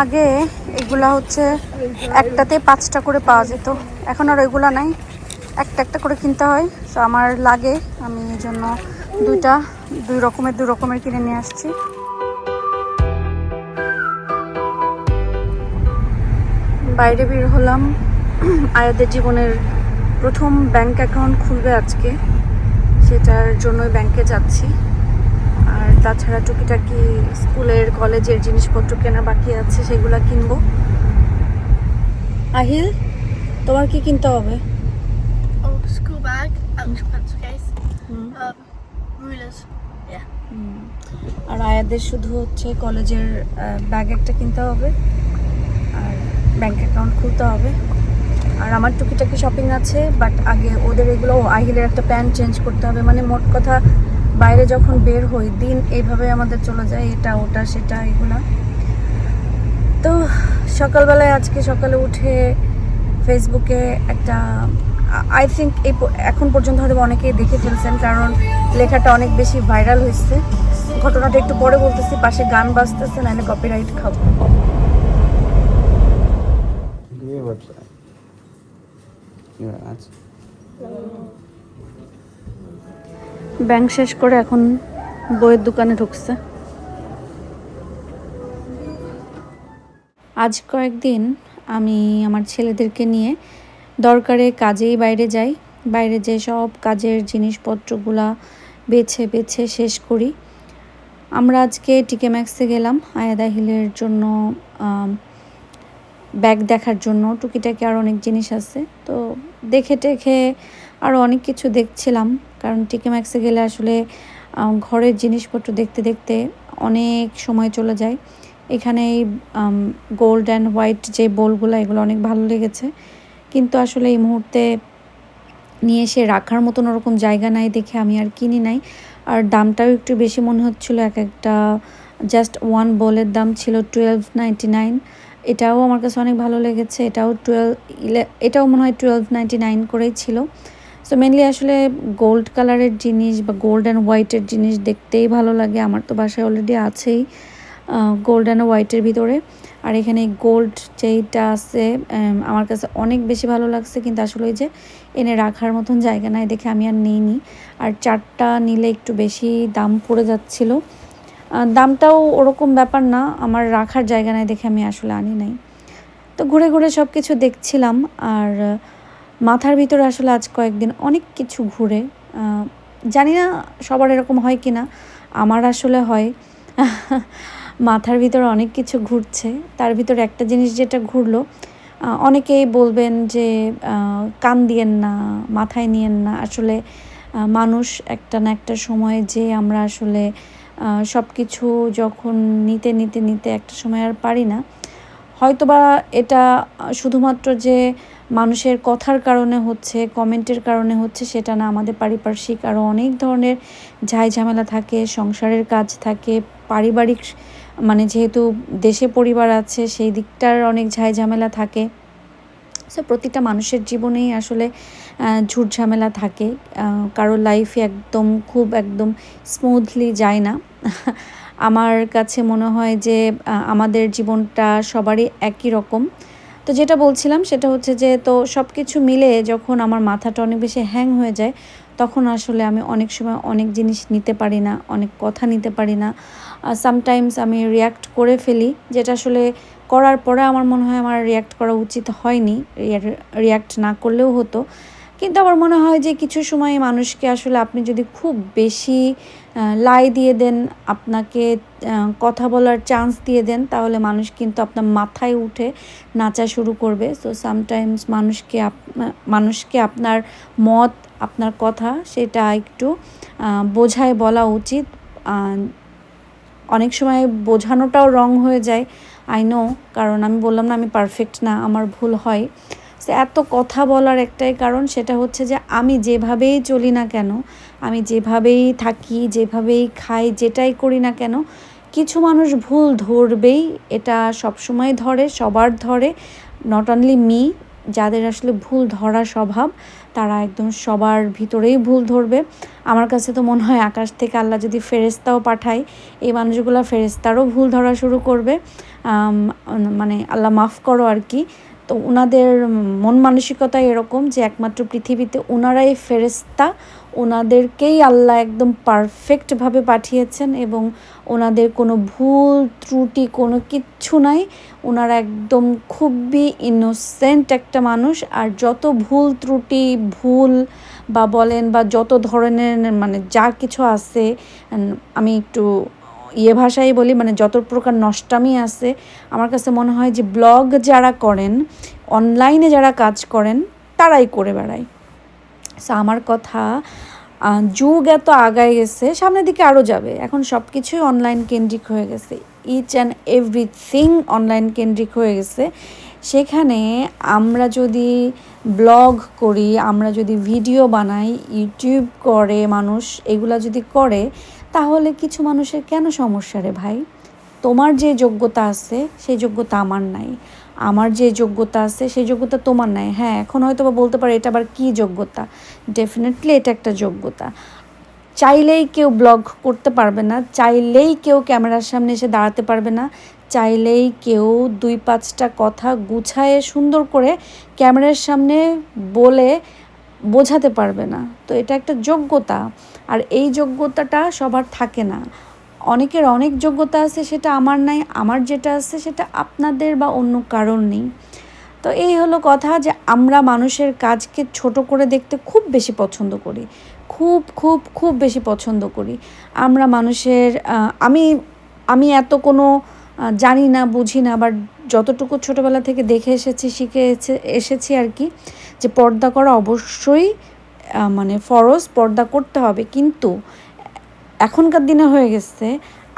আগে এগুলা হচ্ছে একটাতে 5টা করে পাওয়া যেত, এখন আর এগুলা নাই, একটা একটা করে কিনতে হয়। তো আমার লাগে, আমি এই জন্য দুই রকমের কিনে নিয়ে আসছি। বাইরে বের হলাম, আয়াদের জীবনের প্রথম ব্যাংক অ্যাকাউন্ট খুলবে আজকে, সেটার জন্যই ব্যাংকে যাচ্ছি। আর তাছাড়া টুকিটাকি স্কুলের কলেজের জিনিসপত্র কেনা বাকি আছে, সেগুলো কিনবো। আহিল, তোমার কি কিনতে হবে? School bag and pencil case. Rulers. Yeah. আর আয়াদের শুধু হচ্ছে কলেজের ব্যাগ একটা কিনতে হবে, আর ব্যাংক অ্যাকাউন্ট খুলতে হবে। আর আমার টুকিটাকি শপিং আছে, বাট আগে ওদের এগুলো, আহিলের একটা প্যান্ট চেঞ্জ করতে হবে। মানে মোট কথা বাইরে যখন বের হই দিন এইভাবে আমাদের চলে যায়, এটা ওটা সেটা এগুলা। তো সকালবেলায় আজকে সকালে উঠে ফেসবুকে একটা, আই থিঙ্ক এখন পর্যন্ত হয়তো অনেকেই দেখে ফেলছেন, কারণ লেখাটা অনেক বেশি ভাইরাল হয়েছে। ঘটনাটা একটু পরে বলতেছি, পাশে গান বাজতেছে, নাহলে কপিরাইট খাবো। ব্যাংক শেষ করে এখন বইয়ের দোকানে ঢুকছে। আজ কয়েকদিন আমি আমার ছেলেদেরকে নিয়ে দরকারে কাজেই বাইরে যাই, বাইরে যে সব কাজের জিনিসপত্রগুলা বেছে বেছে শেষ করি। আমরা আজকে টিকে ম্যাক্সে গেলাম আয়াদা হিলের জন্য, ব্যাগ দেখার জন্য। টুকিটাকি আর অনেক জিনিস আছে, তো দেখে টেখে আরও অনেক কিছু দেখছিলাম, কারণ টিকে ম্যাক্সে গেলে আসলে ঘরের জিনিসপত্র দেখতে দেখতে অনেক সময় চলে যায়। এখানে এই গোল্ড অ্যান্ড হোয়াইট যে বোলগুলো, এগুলো অনেক ভালো লেগেছে, কিন্তু আসলে এই মুহূর্তে নিয়ে এসে রাখার মতন ওরকম জায়গা নাই দেখে আমি আর কিনি নাই। আর দামটাও একটু বেশি মনে হচ্ছিল, এক একটা জাস্ট ওয়ান বোলের দাম ছিল $12.99। এটাও আমার কাছে অনেক ভালো লেগেছে, এটাও মনে হয় $12.99 করেই ছিল। সো মেনলি আসলে গোল্ড কালারের জিনিস বা গোল্ড অ্যান্ড হোয়াইটের জিনিস দেখতেই ভালো লাগে। আমার তো বাসায় অলরেডি আছেই গোল্ড অ্যান্ড হোয়াইটের ভিতরে। আর এখানে গোল্ড যেইটা আছে আমার কাছে অনেক বেশি ভালো লাগছে, কিন্তু আসলে ওই যে এনে রাখার মতন জায়গা নাই দেখে আমি আর নিইনি। আর 4টা নিলে একটু বেশি দাম পড়ে যাচ্ছিল। দামটাও ওরকম ব্যাপার না, আমার রাখার জায়গা নাই দেখে আমি আসলে আনি নাই। তো ঘুরে ঘুরে সব কিছু দেখছিলাম, আর মাথার ভিতরে আসলে আজ কয়েকদিন অনেক কিছু ঘুরে, জানি না সবার এরকম হয় কি না, আমার আসলে হয়। মাথার ভিতরে অনেক কিছু ঘুরছে, তার ভিতরে একটা জিনিস যেটা ঘুরলো, অনেকেই বলবেন যে কান দিয়েন না, মাথায় নিয়েন না। আসলে মানুষ একটা না একটা সময় যে আমরা আসলে সব কিছু যখন নিতে নিতে নিতে একটা সময় আর পারি না। হয়তোবা এটা শুধুমাত্র যে মানুষের কথার কারণে হচ্ছে, কমেন্টের কারণে হচ্ছে সেটা না, আমাদের পারিপার্শ্বিক আরও অনেক ধরনের ঝামেলা থাকে, সংসারের কাজ থাকে, পারিবারিক, মানে যেহেতু দেশে পরিবার আছে সেই দিকটার অনেক ঝামেলা থাকে। সো প্রতিটা মানুষের জীবনেই আসলে ঝুট ঝামেলা থাকে, কারো লাইফে খুব একদম স্মুথলি যায় না। আমার কাছে মনে হয় যে আমাদের জীবনটা সবারই একই রকম। তো যেটা বলছিলাম সেটা হচ্ছে যে, তো সব কিছু মিলে যখন আমার মাথাটা অনেক বেশি হ্যাং হয়ে যায়, তখন আসলে আমি অনেক সময় অনেক জিনিস নিতে পারি না, অনেক কথা নিতে পারি না। সামটাইমস আমি রিয়্যাক্ট করে ফেলি, যেটা আসলে করার পরে আমার মনে হয় আমার রিয়্যাক্ট করা উচিত হয়নি, রিয়্যাক্ট না করলেও হতো। কিন্তু আমার মনে হয় যে কিছু সময় মানুষকে আসলে আপনি যদি খুব বেশি লাই দিয়ে দেন, আপনাকে কথা বলার চান্স দিয়ে দেন, তাহলে মানুষ কিন্তু আপনার মাথায় উঠে নাচা শুরু করবে। সো সামটাইমস মানুষকে আপনার মত, আপনার কথা সেটা একটু বোঝায় বলা উচিত। অনেক সময় বোঝানোটাও রং হয়ে যায়, আই নো, কারণ আমি বললাম না আমি পারফেক্ট না, আমার ভুল হয়। সো এত কথা বলার একটাই কারণ, সেটা হচ্ছে যে আমি যেভাবেই চলি না কেন, আমি যেভাবেই থাকি, যেভাবেই খাই, যেটাই করি না কেন, কিছু মানুষ ভুল ধরবেই, এটা সবসময় ধরে, সবার ধরে, নট অনলি মি, যাদের আসলে ভুল ধরা স্বভাব তারা একদম সবার ভিতরেই ভুল ধরবে। আমার কাছে তো মনে হয় আকাশ থেকে আল্লাহ যদি ফেরেশতাও পাঠায়, এই মানুষগুলো ফেরেশতারও ভুল ধরা শুরু করবে। মানে আল্লাহ মাফ করো আর কি। তো ওনাদের মন মানসিকতা এরকম যে একমাত্র পৃথিবীতে ওনারাই ফেরেশতা, ওনাদেরকেই আল্লাহ একদম পারফেক্টভাবে পাঠিয়েছেন এবং ওনাদের কোনো ভুল ত্রুটি কোনো কিচ্ছু নাই। ওনারা একদম খুবই ইনোসেন্ট একটা মানুষ। আর যত ভুল ত্রুটি ভুল বা বলেন বা যত ধরনের মানে যা কিছু আছে, আমি একটু ভাষায় বলি, মানে যত প্রকার নষ্টামি আছে, আমার কাছে মনে হয় যে ব্লগ যারা করেন, অনলাইনে যারা কাজ করেন, তারাই করে বেড়ায়। সো আমার কথা, যুগ এত আগায় গেছে, সামনের দিকে আরও যাবে। এখন সব কিছুই অনলাইন কেন্দ্রিক হয়ে গেছে, ইচ অ্যান্ড এভরিথিং অনলাইন কেন্দ্রিক হয়ে গেছে। সেখানে আমরা যদি ব্লগ করি, আমরা যদি ভিডিও বানাই, ইউটিউব করে মানুষ, এগুলা যদি করে, তাহলে কিছু মানুষের কেন সমস্যা রে ভাই? তোমার যে যোগ্যতা আছে সেই যোগ্যতা আমার নাই, আমার যে যোগ্যতা আছে সেই যোগ্যতা তোমার নাই। হ্যাঁ, এখন হয়তো বা বলতে পারে এটা আবার কী যোগ্যতা? ডেফিনেটলি এটা একটা যোগ্যতা। চাইলেই কেউ ব্লগ করতে পারবে না, চাইলেই কেউ ক্যামেরার সামনে এসে দাঁড়াতে পারবে না, চাইলেই কেউ 2-5টা কথা গুছায়ে সুন্দর করে ক্যামেরার সামনে বলে বোঝাতে পারবে না। তো এটা একটা যোগ্যতা, আর এই যোগ্যতাটা সবার থাকে না। অনেকের অনেক যোগ্যতা আছে, সেটা আমার নাই, আমার যেটা আছে সেটা আপনাদের বা অন্য কারণ নেই। তো এই হলো কথা, যে আমরা মানুষের কাজকে ছোট করে দেখতে খুব বেশি পছন্দ করি, খুব খুব খুব বেশি পছন্দ করি আমরা মানুষের। আমি এত কোনো জানি না, বুঝি না, বাট যতটুকু ছোটোবেলা থেকে দেখে এসেছি, শিখে এসেছি আর কি, যে পর্দা করা অবশ্যই মানে ফরজ, পর্দা করতে হবে। কিন্তু এখনকার দিনে হয়ে গেছে,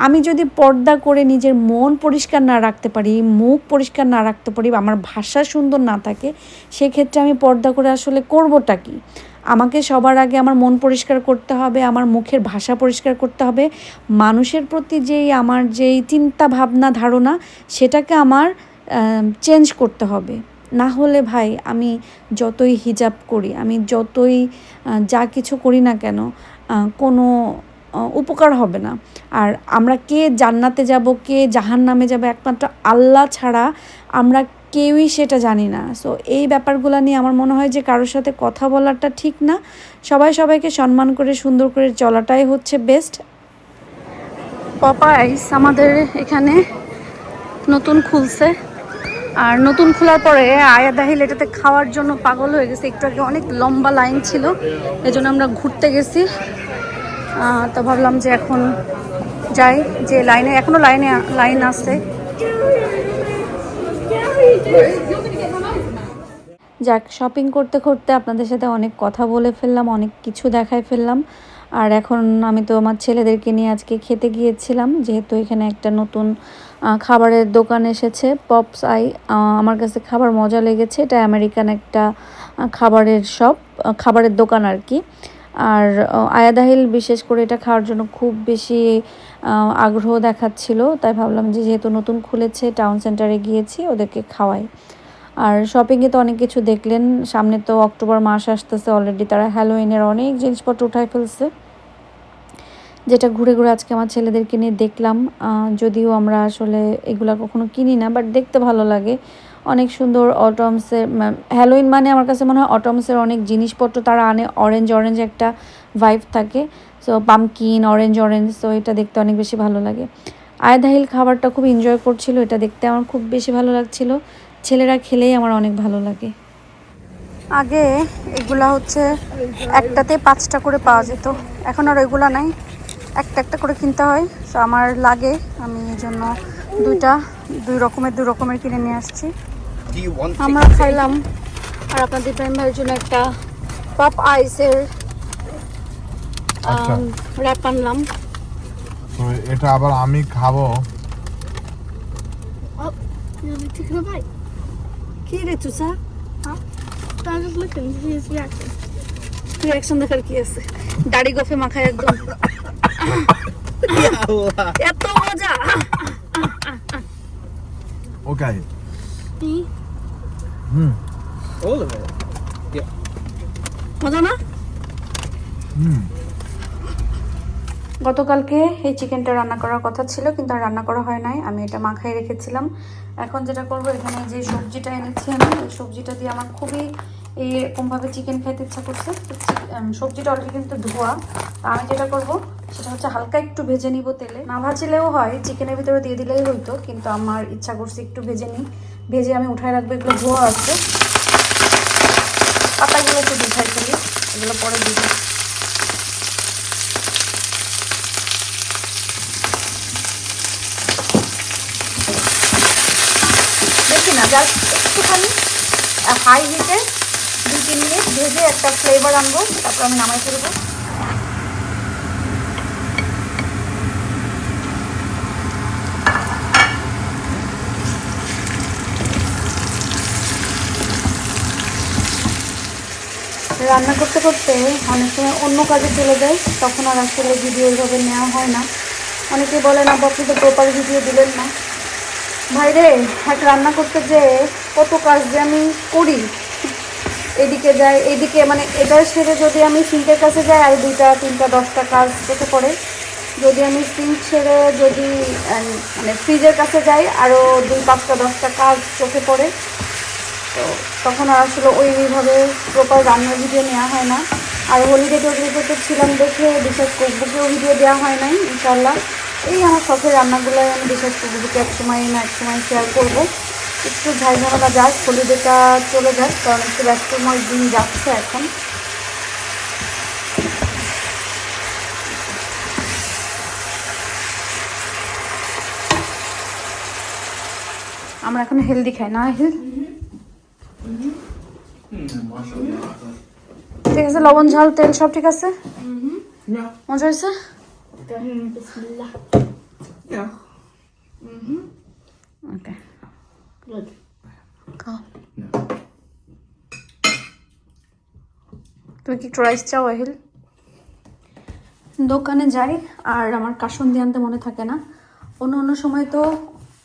আমি যদি পর্দা করে নিজের মন পরিষ্কার না রাখতে পারি, মুখ পরিষ্কার না রাখতে পারি, আমার ভাষা সুন্দর না থাকে, সেক্ষেত্রে আমি পর্দা করে আসলে করবোটা কি? আমাকে সবার আগে আমার মন পরিষ্কার করতে হবে, আমার মুখের ভাষা পরিষ্কার করতে হবে, মানুষের প্রতি আমার যেই চিন্তা ভাবনা ধারণা, সেটাকে আমার চেঞ্জ করতে হবে। না হলে ভাই, আমি যতই হিজাব করি, আমি যতই যা কিছু করি না কেন, কোনো উপকার হবে না। আর আমরা কে জান্নাতে যাব, কে জাহান্নামে যাব, একমাত্র আল্লাহ ছাড়া আমরা কেউই সেটা জানি না। সো এই ব্যাপারগুলো নিয়ে আমার মনে হয় যে কারোর সাথে কথা বলাটা ঠিক না। সবাই সবাইকে সম্মান করে সুন্দর করে চলাটাই হচ্ছে বেস্ট। পপাইস আমাদের এখানে নতুন খুলছে, আর নতুন খোলার পরে আয়া দাহিল এটাতে খাওয়ার জন্য পাগল হয়ে গেছে। একটু আগে অনেক লম্বা লাইন ছিল, এজন্য আমরা ঘুরতে গেছি। তো ভাবলাম যে এখন যাই, যে এখনো লাইন আছে। যাক, শপিং করতে করতে আপনাদের সাথে অনেক কথা বলে ফেললাম, অনেক কিছু দেখায় ফেললাম। আর এখন আমি তো আমার ছেলেদেরকে নিয়ে আজকে খেতে গিয়েছিলাম, যেহেতু এখানে একটা নতুন খাবারের দোকান এসেছে, পপস আই। আমার কাছে খাবার মজা লেগেছে, এটা আমেরিকান একটা খাবারের দোকান আর কি। আর আয়াদাহিল বিশেষ করে এটা খাওয়ার জন্য খুব বেশি আগ্রহ দেখাচ্ছিল, তাই ভাবলাম যে যেহেতু নতুন খুলেছে, টাউন সেন্টারে গিয়েছি, ওদেরকে খাওয়াই। আর শপিংয়ে তো অনেক কিছু দেখলেন, সামনে তো অক্টোবর মাস আসতেছে, অলরেডি তারা হ্যালোউইনের অনেক জিনিসপত্র উঠাই ফেলছে, যেটা ঘুরে ঘুরে আজকে আমার ছেলেদেরকে নিয়ে দেখলাম। যদিও আমরা আসলে এগুলা কখনো কিনি না, বাট দেখতে ভালো লাগে, অনেক সুন্দর। অটমসের হ্যালোউইন মানে আমার কাছে মনে হয় অটমসের অনেক জিনিসপত্র তারা আনে, অরেঞ্জ একটা ভাইব থাকে। সো পামকিন, অরেঞ্জ, সো এটা দেখতে অনেক বেশি ভালো লাগে। আয়াদাহিল খাবারটা খুব এনজয় করছিল, এটা দেখতে আমার খুব বেশি ভালো লাগছিল। ছেলেরা খেলেই আমার অনেক ভালো লাগে। আগে এগুলা হচ্ছে একটাতে 5টা করে পাওয়া যেত, এখন আর ওইগুলা নাই, একটা করে কিনতে হয়। তো আমার লাগে, আমি এই জন্য দুই রকমের কিনে নিয়ে আসছি। আমরা খাইলাম, আর আপনাদের ইব্রাহিম ভাইয়ের জন্য একটা পপ আইসের র্যাপ আনলাম। তো এটা আবার আমি খাবো। Oh, you're taking a bite? কি রে চুষা? Huh? I was just looking to see his reaction. Reaction দেখার কি আছে? দাড়ি গফে মাখায় একদম। এত মজা। ওকে। Me? All of it. মজা না? হুম গতকালকে এই চিকেনটা রান্না করার কথা ছিল, কিন্তু আর রান্না করা হয় নাই। আমি এটা মাখায় রেখেছিলাম। এখন যেটা করব, এখানে যে সবজিটা এনেছি আমি, এই সবজিটা দিয়ে আমার খুবই এরকমভাবে চিকেন খেতে ইচ্ছা করছে। সবজিটা অলরেডি কিন্তু ধোয়া। আমি যেটা করব সেটা হচ্ছে হালকা একটু ভেজে নিব তেলে। না ভাজলেও হয়, চিকেনের ভিতরে দিয়ে দিলেই হইতো, কিন্তু আমার ইচ্ছা করছে একটু ভেজে নিই। ভেজে আমি উঠায় রাখবো। এগুলো ধোয়া আছে, পাতাগুলো একটু উঠাই ফেলি, এগুলো পরে দিব। বেশি না, জাস্ট একটুখানি হাই হিটে 2-3 মিনিট ভেজে একটা ফ্লেভার আনবো, তারপর আমি নামাই ফেলবো। রান্না করতে করতে অনেক সময় অন্য কাজে চলে যায়, তখন আর আসলে ভিডিও এইভাবে নেওয়া হয় না। অনেকেই বলেন আপু আপনি তো প্রপার ভিডিও দিলেন না। ভাইরে, এক রান্না করতে যে কত কাজ যে আমি করি, এদিকে যাই এইদিকে, মানে এটার সেরে যদি আমি সিঙ্কের কাছে যাই আর 2টা 3টা 10টা কাজ চোখে পড়ে। যদি আমি সিঙ্ক ছেড়ে যদি মানে ফ্রিজের কাছে যাই আরও 2-5টা 10টা কাজ চোখে পড়ে। তো তখন আর আসলে ওইভাবে প্রপার রান্নার ভিডিও নেওয়া হয় না। আর হলিডে টোলিডেতে ছিলাম দেখে বিশেষ কুকবুকেও ভিডিও দেওয়া হয় নাই। ইনশাল্লাহ এই আমার শখের রান্নাগুলোই আমি বিশেষ কুকবুকে একসময় না একসময় শেয়ার করব। একটু ঝামেলা যাক, হলিডেটা চলে যাক, কারণ একটু ব্যস্তময় দিন যাচ্ছে এখন। আমরা এখন হেলদি খাই না হেল? ঠিক আছে, লবণ ঝাল তেল সব ঠিক আছে? Yeah. মজা হয়েছে? Bismillah. Yeah. ওকে, Good. খাও। No. তুমি কি একটু রাইস চাও আহিল? দোকানে যাই আর আমার কাসুন্দি আনতে মনে থাকে না। অন্য অন্য সময় তো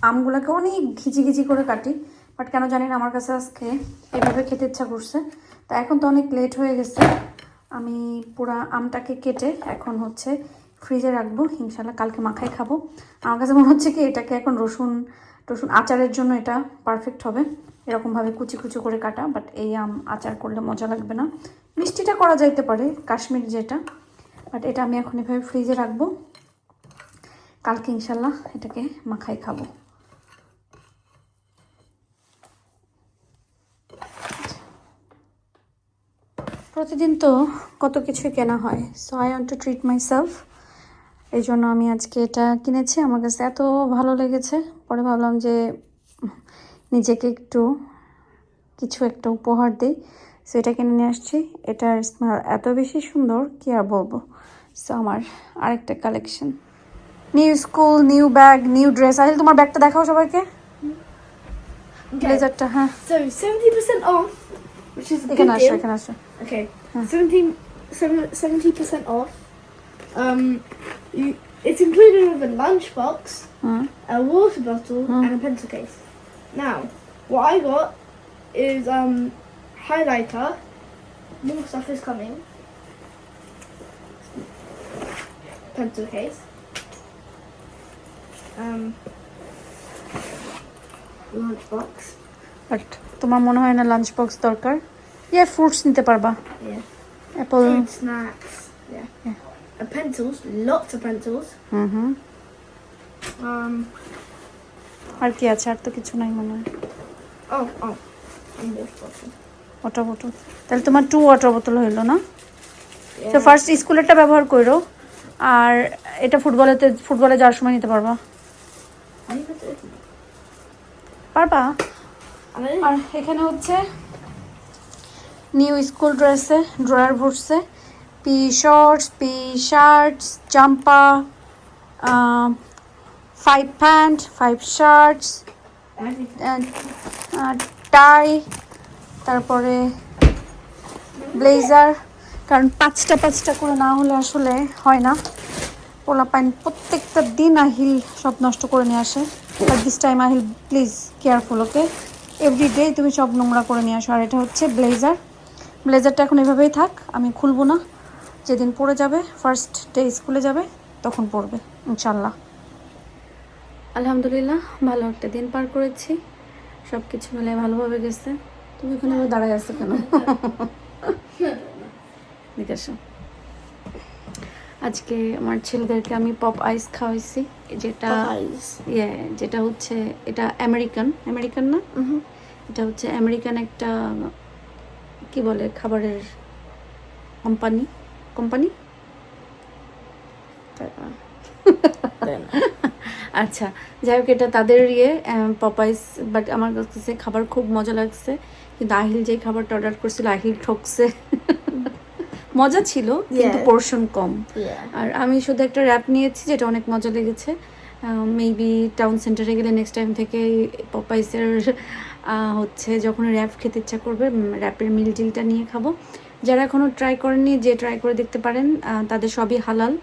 আমগুলোকে অনেক ঘিচি ঘিচি করে কাটি, বাট কেন জানি না আমার কাছে আজকে এভাবে খেতে ইচ্ছা করছে। তা এখন তো অনেক লেট হয়ে গেছে, আমি পুরা আমটাকে কেটে এখন হচ্ছে ফ্রিজে রাখবো। ইনশাল্লাহ কালকে মাখায় খাবো। আমার কাছে মনে হচ্ছে কি এটাকে এখন রসুন আচারের জন্য এটা পারফেক্ট হবে, এরকমভাবে কুচি কুচি করে কাটা। বাট এই আম আচার করলে মজা লাগবে না। মিষ্টিটা করা যাইতে পারে, কাশ্মীর যেটা, বাট এটা আমি এখন এভাবে ফ্রিজে রাখবো। কালকে ইনশাল্লাহ এটাকে মাখায় খাবো। প্রতিদিন তো কত কিছুই কেনা হয়, so I want to treat my self. এই জন্য আমি আজকে এটা কিনেছি। আমার কাছে এত ভালো লেগেছে, পরে ভাবলাম যে নিজেকে একটু কিছু একটা উপহার দিই, সো এটা কিনে নিয়ে আসছি। এটার স্মেল এত বেশি সুন্দর কি আর বলবো। সো আমার আরেকটা collection, new school, new bag, new dress. Ahil তোমার ব্যাগটা দেখাও সবাইকে, ব্লেজারটা। হ্যাঁ, So 70% off, which is a good এখানে আসো, deal. এখানে আসো। Okay, Huh. 70% off. It's included with a lunchbox, hmm, a water bottle, Hmm. and a pencil case. Now, what I got is highlighter. More stuff is coming. Pencil case. Lunchbox. But তোমার মনে হয় না lunch box দরকার? ইয়ে, fruits নিতে পারবা, Yeah. Apple. Fruit snacks. Yeah. And pencils. Lots of pencils. হুম হুম। আর কি আছে? আর তো কিছু নাই মনে হয়। Oh. And water bottle. Water বোতল, তাহলে তোমার 2 ওয়াটার বোতল হইলো না? Yeah. তো ফার্স্ট স্কুলেরটা ব্যবহার করো, আর এটা ফুটবলে যাওয়ার সময় নিতে পারবা। I need to open it. পারবা। I don't আর এখানে হচ্ছে নিউ স্কুল ড্রেসে ড্রয়ার ভরছে, P shorts, P shirts, jumper, 5 pants, 5 shirts, tie, তারপরে ব্লেজার। কারণ 5টা করে না হলে আসলে হয় না। পোলাপাইন প্রত্যেকটা দিন আহিল সব নষ্ট করে নিয়ে আসে। But this time Ahil please careful, okay? Everyday তুমি সব নোংরা করে নিয়ে আসো। আর এটা হচ্ছে ব্লেজারটা এখন এভাবেই থাক, আমি খুলবো না। যেদিন পরে যাবে, ফার্স্ট ডে স্কুলে যাবে, তখন পরবে ইনশাল্লাহ। আলহামদুলিল্লাহ ভালো একটা দিন পার করেছি, সব কিছু মিলে ভালোভাবে গেছে। তুমি ওখানে আবার দাঁড়ায় আছো কেন? ঠিক আছে, আজকে আমার ছেলেদেরকে আমি পপ আইস খাওয়াইছি, যেটা যেটা হচ্ছে এটা আমেরিকান না, এটা হচ্ছে আমেরিকান একটা কি বলে খাবারের কোম্পানি। আচ্ছা, যাই হোক, এটা তাদের পপাইস, বাট আমার কাছে খাবার খুব মজা লাগছে। কিন্তু আহিল যে খাবারটা অর্ডার করছিল, আহিল ঠকছে। মজা ছিল কিন্তু পোর্শন কম। আর আমি শুধু একটা র্যাপ নিয়েছি, যেটা অনেক মজা লেগেছে। মেবি টাউন সেন্টারে গেলে নেক্সট টাইম থেকে পপাইসের হচ্ছে যখন র্যাপ খেতে ইচ্ছা করবে, র্যাপের মিল ডিলটা নিয়ে খাবো। যারা এখনও ট্রাই করেননি, যে ট্রাই করে দেখতে পারেন। তাদের সবই হালাল,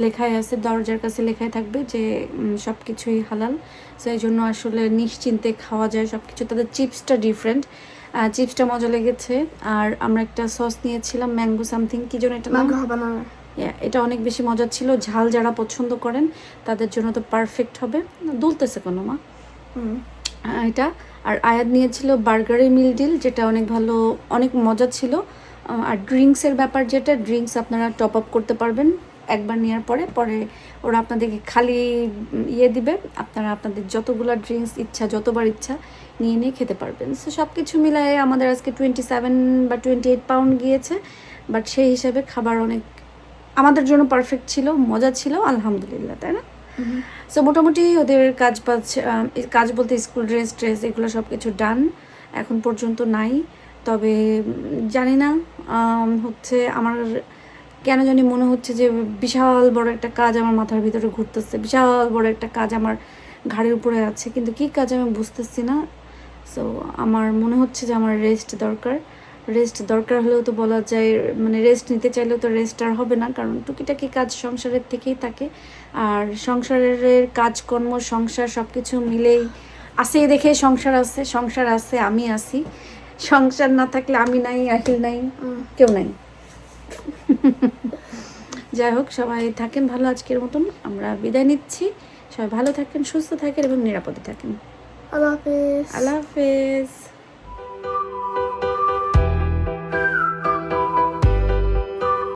লেখাই আছে, দরজার কাছে লেখাই থাকবে যে সব কিছুই হালাল। সো এই জন্য আসলে নিশ্চিন্তে খাওয়া যায় সব কিছু। তাদের চিপসটা ডিফারেন্ট, চিপসটা মজা লেগেছে। আর আমরা একটা সস নিয়েছিলাম, ম্যাঙ্গো সামথিং, কি যেন এটা নাম, এটা অনেক বেশি মজা ছিল। ঝাল যারা পছন্দ করেন তাদের জন্য তো পারফেক্ট হবে। দুলতেছে কোনো মা এটা। আর আয়াত নিয়েছিল বার্গারের মিল ডিল, যেটা অনেক ভালো, অনেক মজা ছিল। আর ড্রিঙ্কসের ব্যাপার, যেটা ড্রিঙ্কস আপনারা টপ আপ করতে পারবেন একবার নেওয়ার পরে ওরা আপনাদেরকে খালি দিবে, আপনারা আপনাদের যতগুলো ড্রিঙ্কস ইচ্ছা, যতবার ইচ্ছা নিয়ে খেতে পারবেন। সো সব কিছু মিলায়ে আমাদের আজকে 27 বা 28 পাউন্ড গিয়েছে। বাট সেই হিসাবে খাবার অনেক আমাদের জন্য পারফেক্ট ছিল, মজা ছিল, আলহামদুলিল্লাহ, তাই না? সো মোটামুটি ওদের কাজ বলতে স্কুল ড্রেস এগুলো সব কিছু ডান, এখন পর্যন্ত নাই। তবে জানি না, হচ্ছে আমার কেন জানি মনে হচ্ছে যে বিশাল বড় একটা কাজ আমার মাথার ভিতরে ঘুরতেছে, বিশাল বড় একটা কাজ আমার ঘাড়ের উপরে আছে, কিন্তু কী কাজ আমি বুঝতেছি না। সো আমার মনে হচ্ছে যে আমার রেস্ট দরকার হলেও তো বলা যায়, মানে রেস্ট নিতে চাইলেও তো রেস্ট আর হবে না, কারণ টুকিটাকি কাজ সংসারের থেকেই থাকে। আর সংসারের কাজকর্ম, সংসার সব কিছু মিলেই আছে, দেখে সংসার আছে, আমি আছি। সংসার না থাকলে আমি নাই, আহিল নাই, কেউ নাই। যাই হোক, সবাই থাকেন ভালো, আজকের মতন আমরা বিদায় নিচ্ছি। সবাই ভালো থাকেন, সুস্থ থাকেন এবং নিরাপদে থাকেন। আল্লাহ হাফেজ। আল্লাহ হাফেজ।